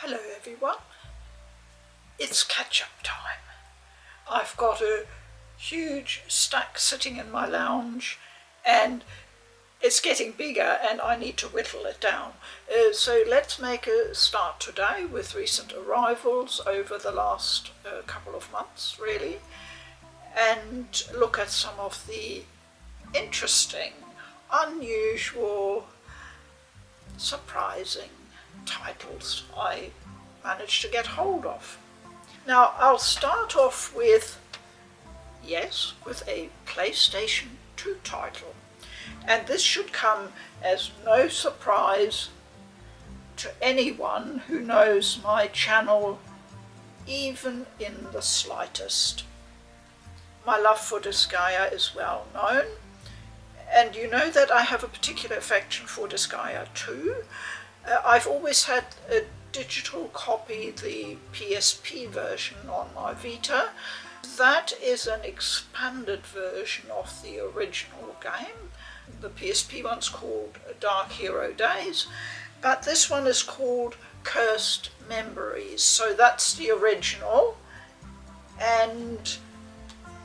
Hello everyone, it's catch-up time. I've got a huge stack sitting in my lounge and it's getting bigger and I need to whittle it down. So let's make a start today with recent arrivals over the last couple of months really, and look at some of the interesting, unusual, surprising titles I managed to get hold of. Now I'll start off with a PlayStation 2 title, and this should come as no surprise to anyone who knows my channel even in the slightest. My love for Disgaea is well known, and you know that I have a particular affection for Disgaea 2. I've always had a digital copy, the PSP version on my Vita. That is an expanded version of the original game. The PSP one's called Dark Hero Days, but this one is called Cursed Memories, so that's the original. And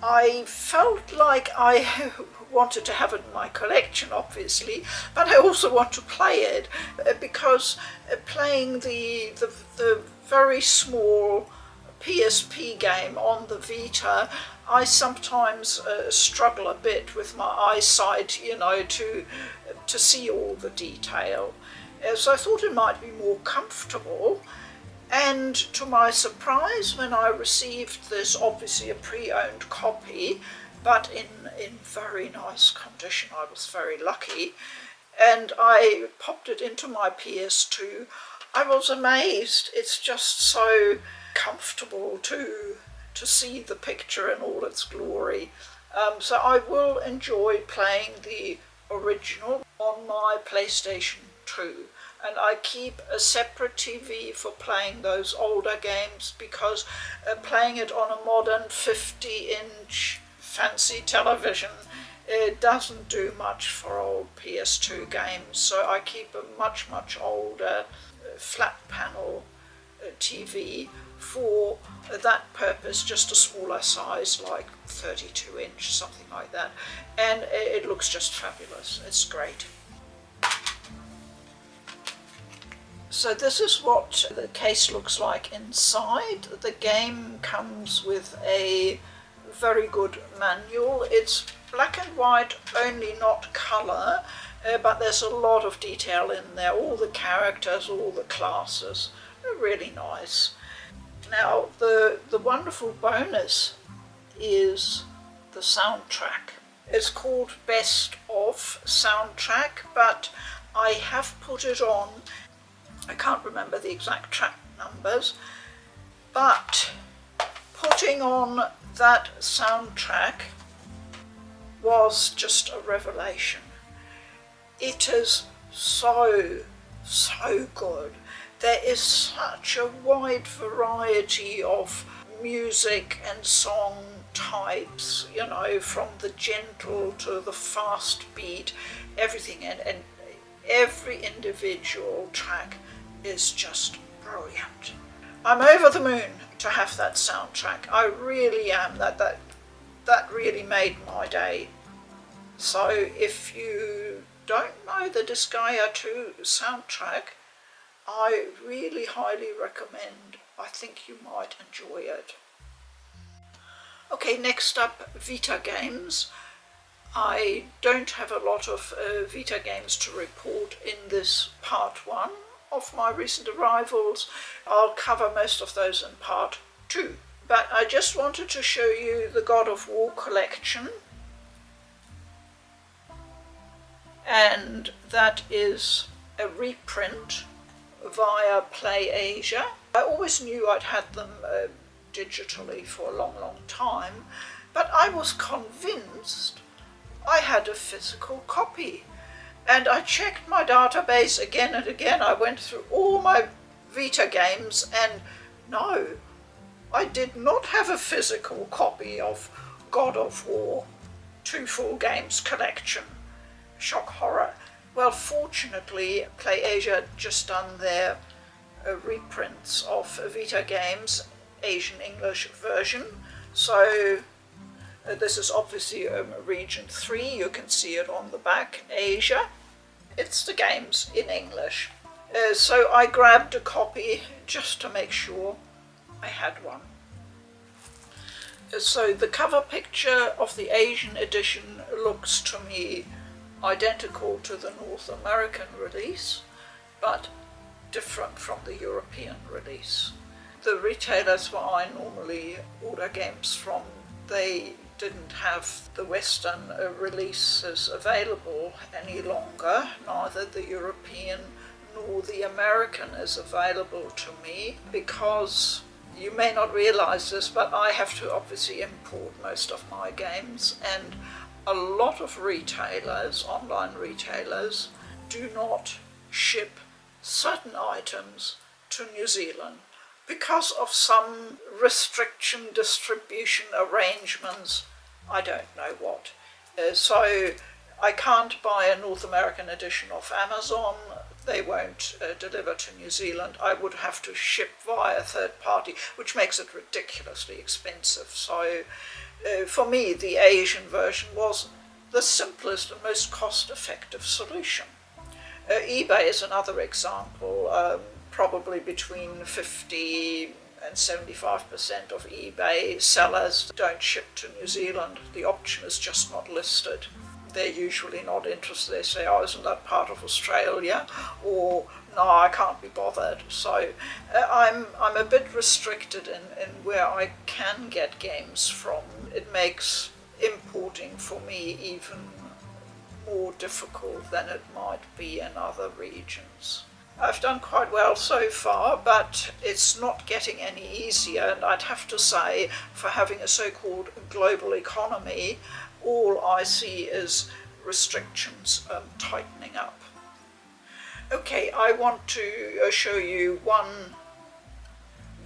I felt like I wanted to have it in my collection, obviously, but I also want to play it because playing the very small PSP game on the Vita, I sometimes struggle a bit with my eyesight, you know, to see all the detail. So I thought it might be more comfortable. And to my surprise, when I received this, obviously a pre-owned copy, but in very nice condition, I was very lucky, and I popped it into my PS2, I was amazed. It's just so comfortable to see the picture in all its glory. So I will enjoy playing the original on my PlayStation 2. And I keep a separate TV for playing those older games, because playing it on a modern 50-inch fancy television, it doesn't do much for old PS2 games. So I keep a much older flat panel TV for that purpose, just a smaller size, like 32-inch, something like that. And it looks just fabulous. It's great. So this is what the case looks like inside. The game comes with a very good manual. It's black and white only, not colour, but there's a lot of detail in there. All the characters, all the classes, are really nice. Now the wonderful bonus is the soundtrack. It's called Best of Soundtrack, but I have put it on, I can't remember the exact track numbers, but putting on that soundtrack was just a revelation. It is so good. There is such a wide variety of music and song types, you know, from the gentle to the fast beat, everything, and every individual track is just brilliant. I'm over the moon to have that soundtrack. I really am. That really made my day. So if you don't know the Disgaea 2 soundtrack, I really highly recommend. I think you might enjoy it. Okay, next up, Vita games. I don't have a lot of Vita games to report in this part 1 of my recent arrivals. I'll cover most of those in part 2. But I just wanted to show you the God of War collection. And that is a reprint via PlayAsia. I always knew I'd had them digitally for a long time, but I was convinced I had a physical copy, and I checked my database again and again. I went through all my Vita games, and no, I did not have a physical copy of God of War 2 full games collection. Shock horror. Well, fortunately, PlayAsia had just done their reprints of Vita games, Asian English version. So this is obviously region 3, you can see it on the back, Asia. It's the games in English. So I grabbed a copy just to make sure I had one. So the cover picture of the Asian edition looks to me identical to the North American release, but different from the European release. The retailers where I normally order games from, they didn't have the Western releases available any longer. Neither the European nor the American is available to me, because you may not realize this, but I have to obviously import most of my games, and a lot of retailers, online retailers, do not ship certain items to New Zealand because of some restriction distribution arrangements, I don't know what. So I can't buy a North American edition of Amazon. They won't deliver to New Zealand. I would have to ship via a third party, which makes it ridiculously expensive. So for me, the Asian version was the simplest and most cost-effective solution. eBay is another example. Probably between 50 and 75% of eBay sellers don't ship to New Zealand. The option is just not listed. They're usually not interested. They say, oh, isn't that part of Australia? Or, no, I can't be bothered. So I'm a bit restricted in where I can get games from. It makes importing for me even more difficult than it might be in other regions. I've done quite well so far, but it's not getting any easier, and I'd have to say, for having a so-called global economy, all I see is restrictions tightening up. Okay, I want to show you one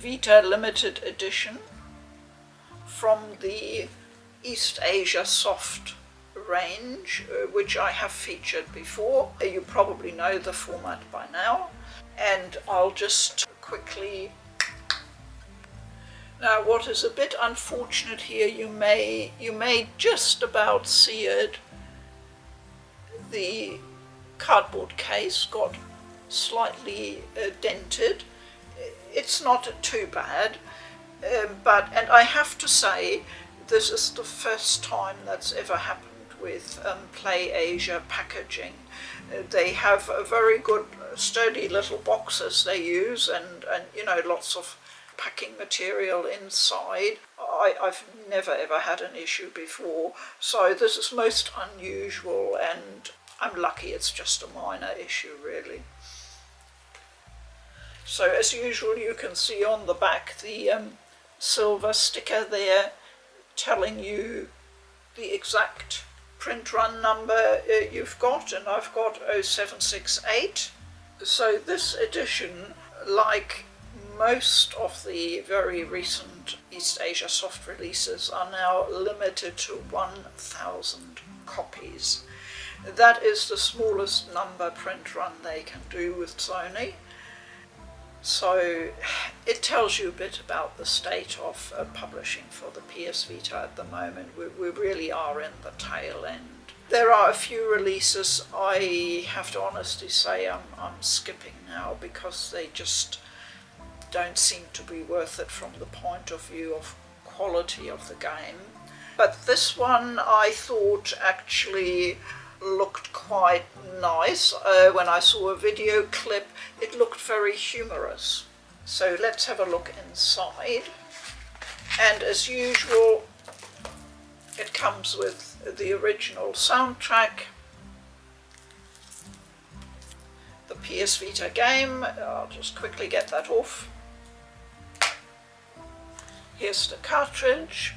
Vita limited edition from the East Asia Soft range, which I have featured before. You probably know the format by now, and I'll just quickly... Now, what is a bit unfortunate here, you may just about see it, the cardboard case got slightly dented. It's not too bad, and I have to say, this is the first time that's ever happened with Play Asia packaging. They have a very good sturdy little boxes they use, and you know, lots of packing material inside. I've never ever had an issue before, so this is most unusual, and I'm lucky it's just a minor issue really. So as usual, you can see on the back the silver sticker there telling you the exact print run number you've got, and I've got 0768. So this edition, like most of the very recent East Asia soft releases, are now limited to 1,000 copies. That is the smallest number print run they can do with Sony. So it tells you a bit about the state of publishing for the PS Vita at the moment. We really are in the tail end. There are a few releases I have to honestly say I'm skipping now, because they just don't seem to be worth it from the point of view of quality of the game. But this one I thought actually looked quite nice. When I saw a video clip, it looked very humorous. So let's have a look inside. And as usual, it comes with the original soundtrack, the PS Vita game. I'll just quickly get that off. Here's the cartridge.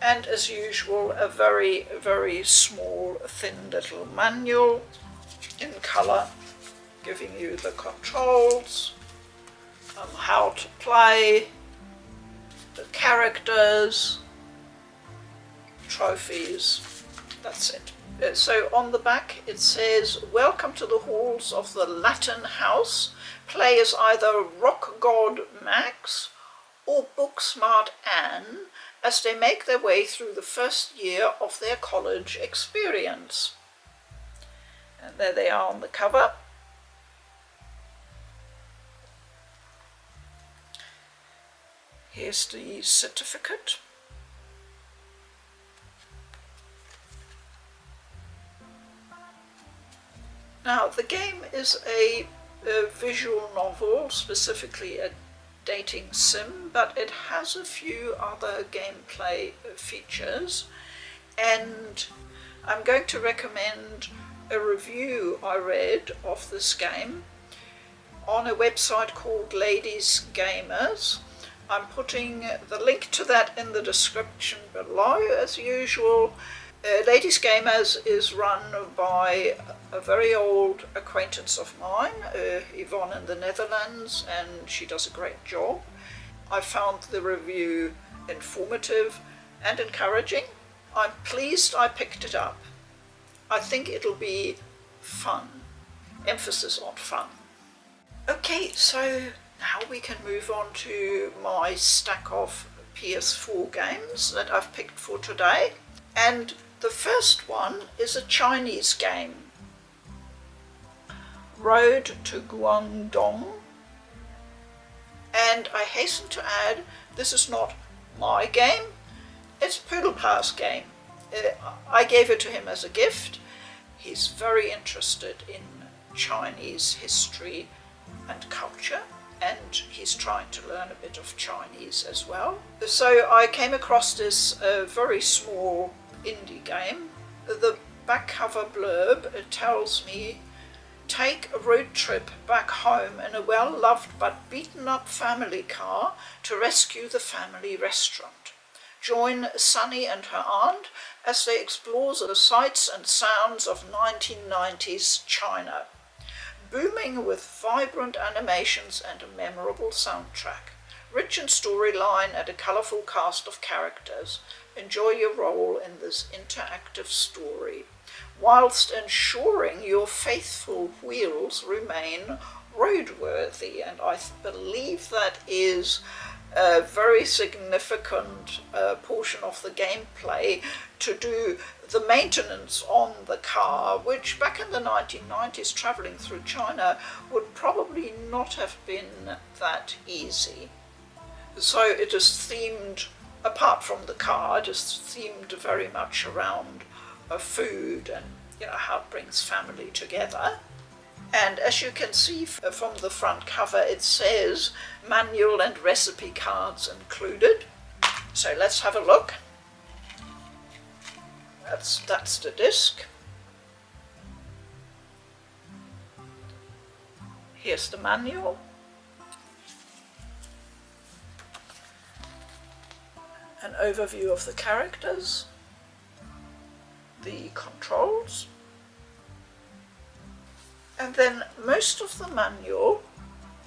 And as usual, a very, very small, thin little manual in colour, giving you the controls, how to play, the characters, trophies, that's it. So on the back it says, welcome to the halls of the Latin house. Play as either rock god Max or book smart Anne as they make their way through the first year of their college experience. And there they are on the cover. Here's the certificate. Now, the game is a visual novel, specifically a dating sim, but it has a few other gameplay features, and I'm going to recommend a review I read of this game on a website called LadiesGamers. I'm putting the link to that in the description below, as usual. LadiesGamers is run by a very old acquaintance of mine, Yvonne in the Netherlands, and she does a great job. I found the review informative and encouraging. I'm pleased I picked it up. I think it'll be fun. Emphasis on fun. Okay, so now we can move on to my stack of PS4 games that I've picked for today. And the first one is a Chinese game, Road to Guang Dong. And I hasten to add, this is not my game, it's Poodlepa's game. I gave it to him as a gift. He's very interested in Chinese history and culture, and he's trying to learn a bit of Chinese as well. So I came across this very small indie game. The back cover blurb tells me, take a road trip back home in a well-loved but beaten-up family car to rescue the family restaurant. Join Sunny and her aunt as they explore the sights and sounds of 1990s China, booming with vibrant animations and a memorable soundtrack, rich in storyline and a colourful cast of characters. Enjoy your role in this interactive story, whilst ensuring your faithful wheels remain roadworthy. And I believe that is a very significant portion of the gameplay, to do the maintenance on the car, which back in the 1990s, travelling through China, would probably not have been that easy. So it is themed, apart from the car, it is themed very much around food and how it brings family together. And as you can see from the front cover, it says manual and recipe cards included. So let's have a look. That's the disc. Here's the manual. An overview of the characters, the controls, and then most of the manual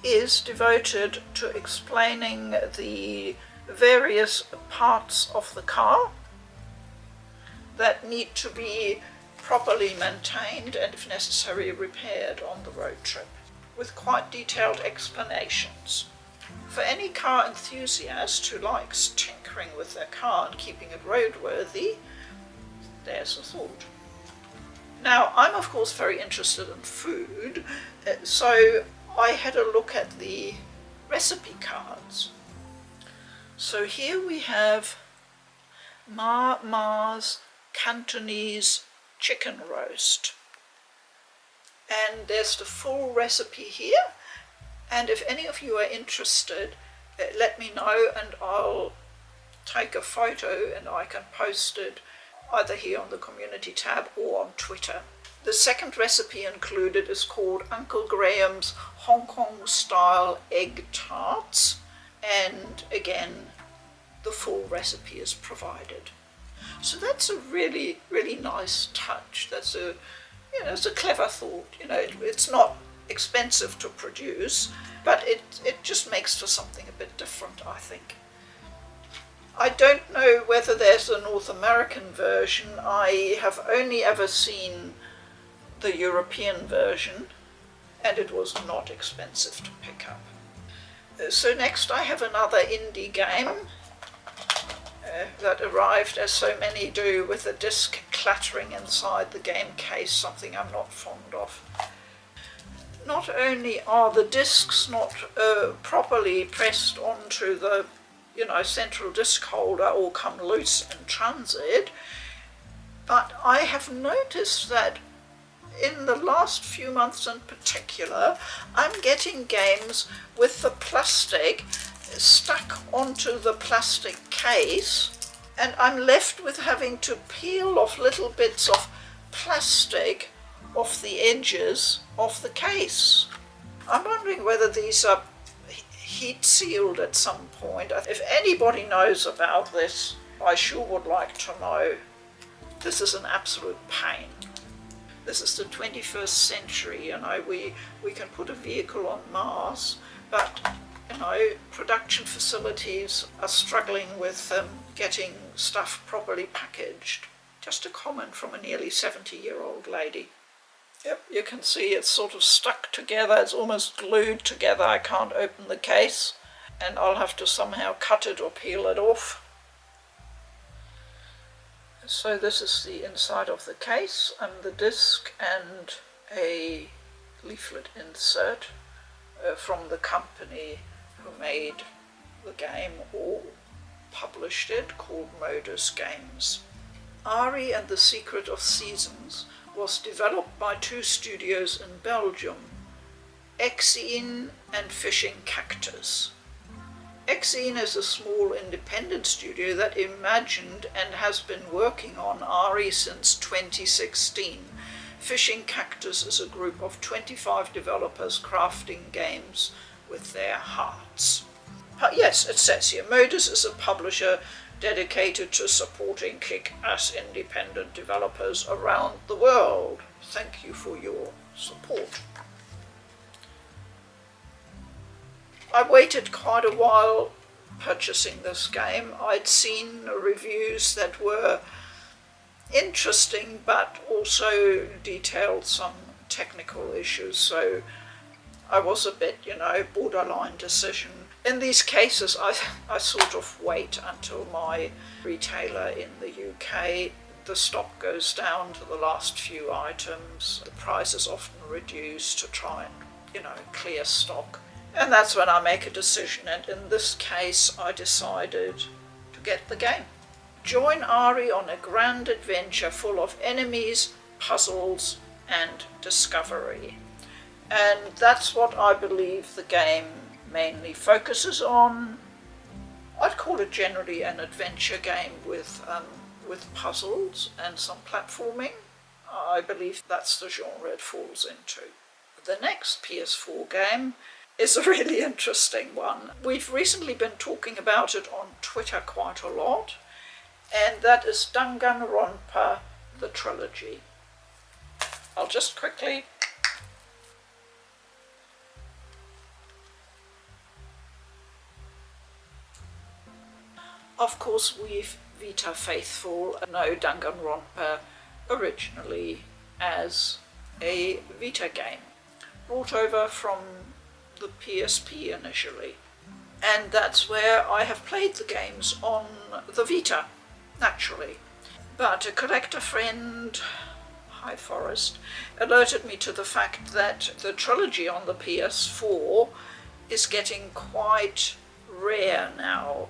is devoted to explaining the various parts of the car that need to be properly maintained and, if necessary, repaired on the road trip, with quite detailed explanations. For any car enthusiast who likes tinkering with their car and keeping it roadworthy, there's a thought. Now, I'm of course very interested in food, so I had a look at the recipe cards. So here we have Ma's Cantonese chicken roast. And there's the full recipe here. And if any of you are interested, let me know and I'll take a photo and I can post it either here on the community tab or on Twitter. The second recipe included is called Uncle Graham's Hong Kong style egg tarts, and again the full recipe is provided. So that's a really, really nice touch. That's it's a clever thought. It's not expensive to produce, but it just makes for something a bit different, I think. I don't know whether there's a North American version. I have only ever seen the European version, and it was not expensive to pick up. So next I have another indie game that arrived, as so many do, with a disc clattering inside the game case, something I'm not fond of. Not only are the discs not properly pressed onto the central disc holder or come loose in transit, but I have noticed that in the last few months in particular, I'm getting games with the plastic stuck onto the plastic case, and I'm left with having to peel off little bits of plastic off the edges of the case. I'm wondering whether these are heat sealed at some point. If anybody knows about this, I sure would like to know. This is an absolute pain. This is the 21st century, we can put a vehicle on Mars, but production facilities are struggling with getting stuff properly packaged. Just a comment from a nearly 70-year-old lady. Yep, you can see it's sort of stuck together, it's almost glued together. I can't open the case, and I'll have to somehow cut it or peel it off. So this is the inside of the case, and the disc and a leaflet insert from the company who made the game or published it, called Modus Games. Ari and the Secret of Seasons was developed by two studios in Belgium, Exine and Fishing Cactus. Exine is a small independent studio that imagined and has been working on Ari since 2016. Fishing Cactus is a group of 25 developers crafting games with their hearts. But yes, it says here, Modus is a publisher dedicated to supporting kick-ass independent developers around the world. Thank you for your support. I waited quite a while purchasing this game. I'd seen reviews that were interesting but also detailed some technical issues, so I was a bit, borderline decision. In these cases, I sort of wait until my retailer in the UK, the stock goes down to the last few items. The price is often reduced to try and, clear stock. And that's when I make a decision, and in this case I decided to get the game. Join Ari on a grand adventure full of enemies, puzzles and discovery. And that's what I believe the game mainly focuses on. I'd call it generally an adventure game with puzzles and some platforming. I believe that's the genre it falls into. The next PS4 game is a really interesting one. We've recently been talking about it on Twitter quite a lot, and that is Danganronpa The Trilogy. I'll just quickly... Of course, we Vita faithful know Danganronpa originally as a Vita game, brought over from the PSP initially. And that's where I have played the games on the Vita, naturally. But a collector friend, Hi Forest, alerted me to the fact that the trilogy on the PS4 is getting quite rare now.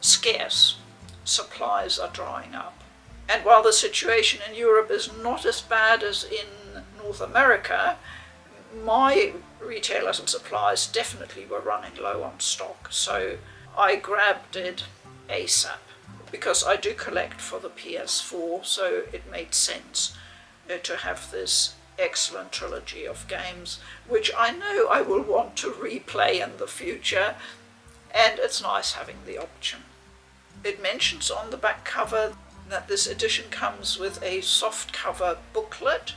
Scarce. Supplies are drying up. And while the situation in Europe is not as bad as in North America, my retailers and suppliers definitely were running low on stock, so I grabbed it ASAP because I do collect for the PS4, so it made sense to have this excellent trilogy of games, which I know I will want to replay in the future, and it's nice having the option. It mentions on the back cover that this edition comes with a soft cover booklet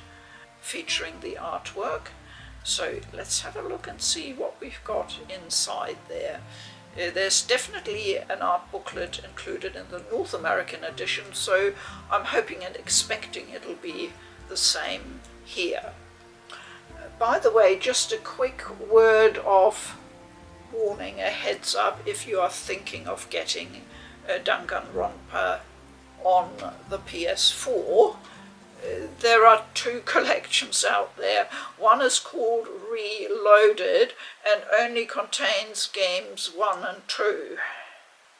featuring the artwork. So let's have a look and see what we've got inside there. There's definitely an art booklet included in the North American edition, so I'm hoping and expecting it'll be the same here. By the way, just a quick word of warning, a heads up, if you are thinking of getting Danganronpa on the PS4, there are two collections out there. One is called Reloaded and only contains games 1 and 2.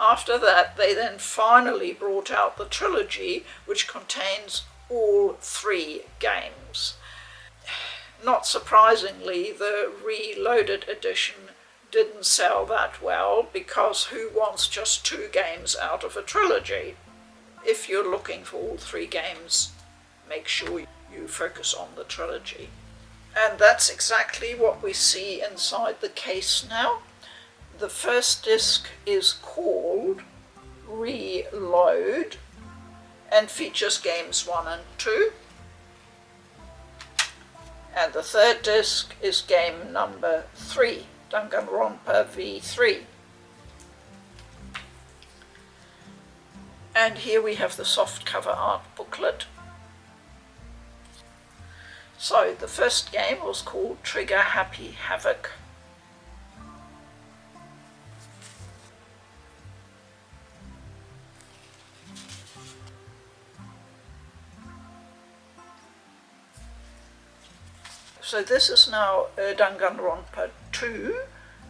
After that, they then finally brought out the trilogy, which contains all 3 games. Not surprisingly, the Reloaded edition didn't sell that well, because who wants just 2 games out of a trilogy? If you're looking for all 3 games, make sure you focus on the trilogy. And that's exactly what we see inside the case now. The first disc is called Reload and features games 1 and 2. And the third disc is game number 3, Danganronpa V3. And here we have the softcover art booklet. So the first game was called Trigger Happy Havoc. So this is now Danganronpa 2,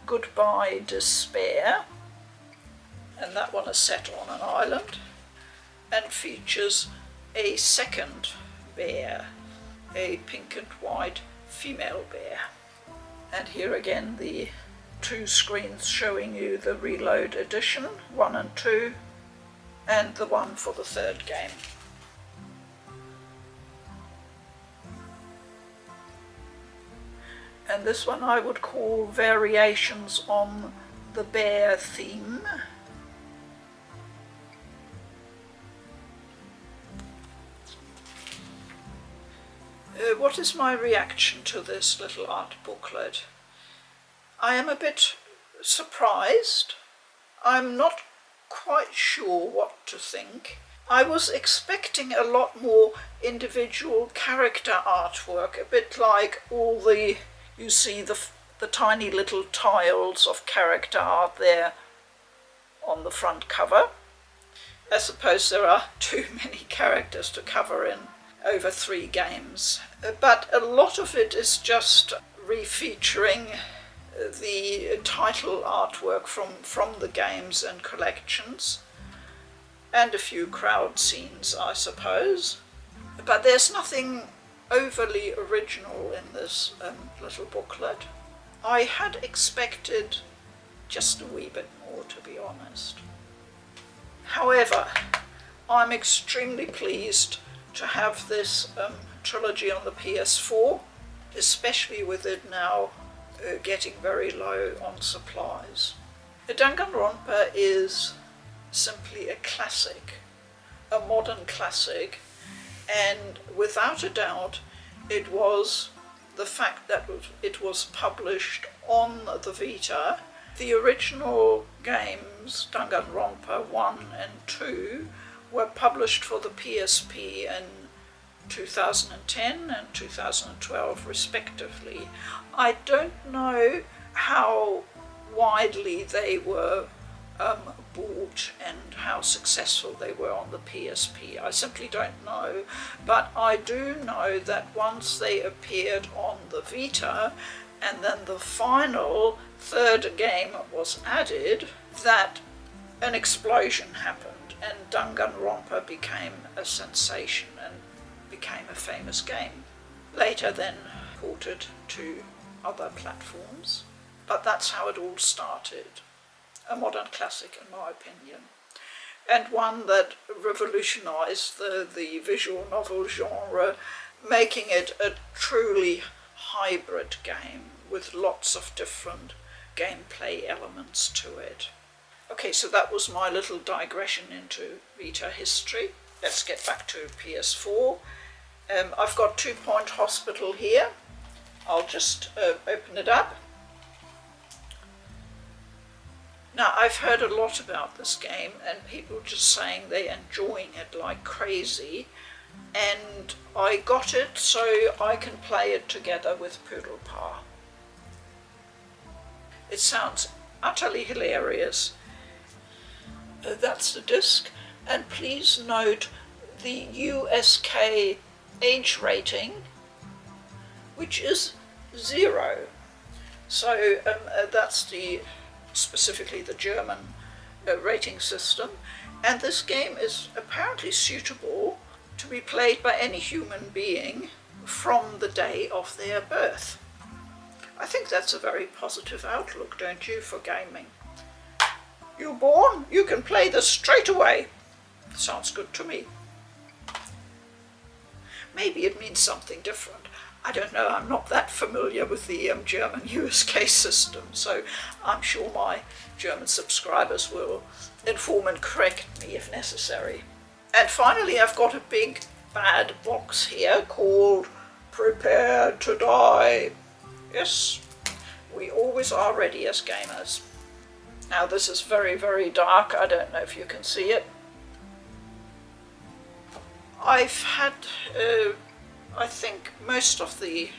Goodbye Despair. And that one is set on an island and features a second bear, a pink and white female bear. And here again the 2 screens showing you the Reload edition, 1 and 2, and the one for the 3rd game. And this one I would call variations on the bear theme. What is my reaction to this little art booklet? I am a bit surprised. I'm not quite sure what to think. I was expecting a lot more individual character artwork, a bit like all the, you see the tiny little tiles of character art there on the front cover. I suppose there are too many characters to cover in over 3 games, but a lot of it is just refeaturing the title artwork from the games and collections, and a few crowd scenes, I suppose. But there's nothing overly original in this little booklet. I had expected just a wee bit more, to be honest. However, I'm extremely pleased to have this trilogy on the PS4, especially with it now getting very low on supplies. Danganronpa is simply a classic, a modern classic, and without a doubt it was the fact that it was published on the Vita. The original games, Danganronpa 1 and 2, were published for the PSP in 2010 and 2012 respectively. I don't know how widely they were bought and how successful they were on the PSP. I simply don't know, but I do know that once they appeared on the Vita and then the final 3rd game was added, that an explosion happened and Danganronpa became a sensation and became a famous game. Later then ported to other platforms, but that's how it all started. A modern classic in my opinion, and one that revolutionised the visual novel genre, making it a truly hybrid game with lots of different gameplay elements to it. Okay, so that was my little digression into Vita history. Let's get back to PS4. I've got 2 Point Hospital here. I'll just open it up. Now, I've heard a lot about this game and people just saying they're enjoying it like crazy, and I got it so I can play it together with Poodlepa. It sounds utterly hilarious. That's the disc, and please note the USK age rating, which is 0. So that's specifically the German rating system, and this game is apparently suitable to be played by any human being from the day of their birth. I think that's a very positive outlook, don't you, for gaming? You're born, you can play this straight away. Sounds good to me. Maybe it means something different. I don't know, I'm not that familiar with the German USK system, so I'm sure my German subscribers will inform and correct me if necessary. And finally, I've got a big bad box here called Prepare to Die. Yes, we always are ready as gamers. Now this is very, very dark. I don't know if you can see it. I've had, I think, most of the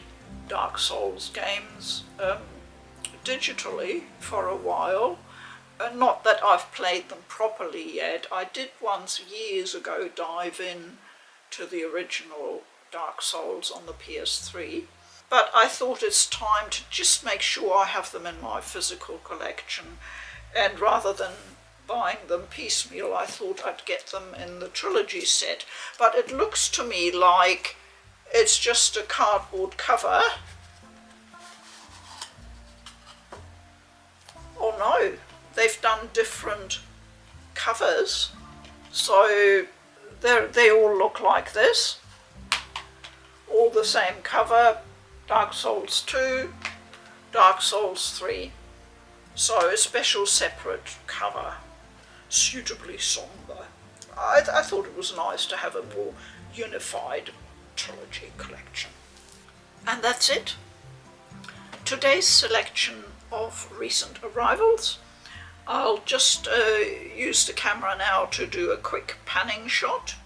Dark Souls games digitally for a while. Not that I've played them properly yet. I did once years ago dive in to the original Dark Souls on the PS3. But I thought it's time to just make sure I have them in my physical collection, and rather than buying them piecemeal, I thought I'd get them in the trilogy set. But it looks to me like it's just a cardboard cover. Oh no, they've done different covers, so they all look like this, all the same cover. Dark Souls 2, Dark Souls 3. So a special separate cover, suitably somber. I thought it was nice to have a more unified trilogy collection. And that's it. Today's selection of recent arrivals. I'll just use the camera now to do a quick panning shot.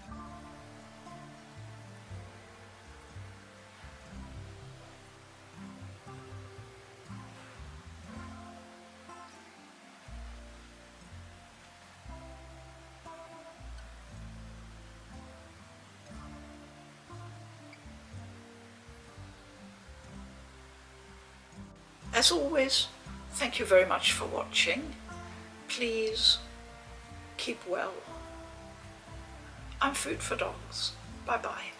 As always, thank you very much for watching. Please keep well. I'm Food for Dogs. Bye bye.